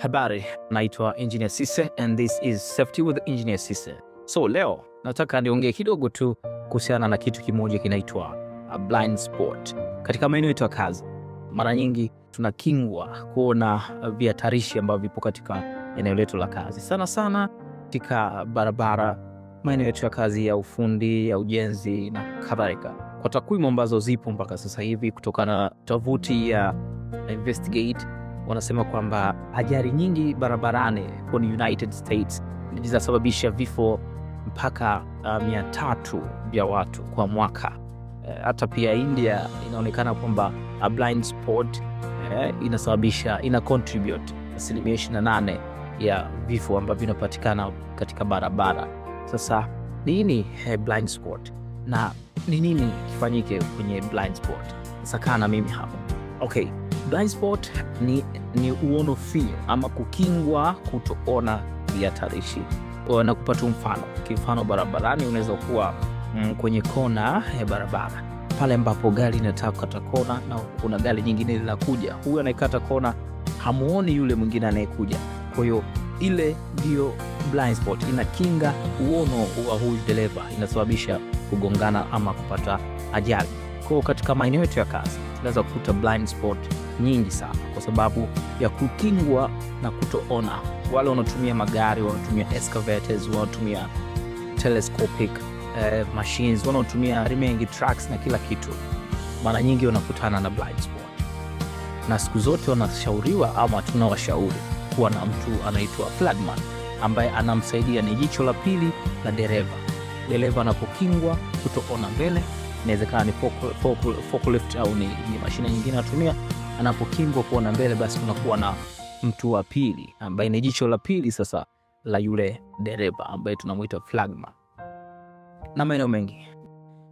Habari, naitwa Engineer Sise and this is Safety with Engineer Sise. So leo nataka niongee kidogo tu kuhusiana na kitu kimoja kinaitwa blind spot. Katika maeneo yetu ya kazi, mara nyingi tunakingwa kuona vihatarishi ambavyo vipo katika eneo letu la kazi. Sana sana katika barabara, maeneo yetu ya kazi ya ufundi, ya ujenzi na kadhalika. Kwa takwimu ambazo zipo mpaka sasa hivi kutokana na tovuti ya Investigate, wanasema kwamba ajali nyingi barabarani kwenye United States zinasababisha vifo mpaka 300 vya watu kwa mwaka. Hata pia India inaonekana kwamba a blind spot ina contribute 28% ya vifo ambavyo vinapatikana katika barabara. Sasa nini blind spot na ni nini kifanyike kwenye blind spot? Sasa kana mimi hapa. Okay, blind spot ni uono finyu ama kukingwa kutoona vihatarishi. Na kupata mfano barabarani, unaweza kuwa kwenye kona ya barabara pale ambapo gari inataka kukata kona na kuna gari nyingine linakuja. Huyu anayekata kona hamuoni yule mwingine anayekuja. Kwa hiyo ile ndio blind spot, inakinga uono wa huyu dereva, inasababisha kugongana ama kupata ajali. Kwa katika maeneo yetu ya kazi tunaweza kukuta blind spot nyingi sana kwa sababu ya kukingwa na kutoona. Wale wanatumia magari, wanatumia excavators, wanatumia telescopic machines, wanatumia rimengi trucks na kila kitu, mara nyingi wanakutana na blind spot. Na siku zote wanashauriwa ama tunawashauri kuwa na mtu anaitwa flagman ambaye anamsaidia, ni jicho la pili la dereva. Dereva anapokingwa kutoona mbele, inawezekana ni forklift au ni mashine nyingine anatumia, anapokingwa kuona mbele, basi kunakuwa na mtu wa pili ambaye ni jicho la pili sasa la yule dereva ambaye tunamuita flagman. Na maeneo mengi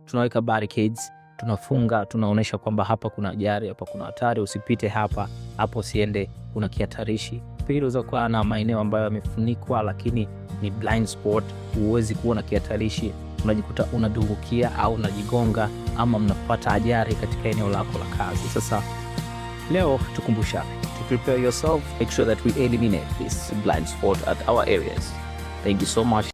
tunaweka barricades, tunafunga, tunaonesha kwamba hapa kuna ajali, hapa kuna hatari, usipite hapa, hapo usiende, kuna kihatarishi. Pili za kuwa na maeneo ambayo yamefunikwa lakini ni blind spot, huwezi kuona kihatarishi, unajikuta unadumbukia au unajigonga ama mnapata ajali katika eneo lako la kazi. Sasa leo tukumbushane to prepare yourself, make sure that we eliminate this blind spot at our areas. Thank you so much.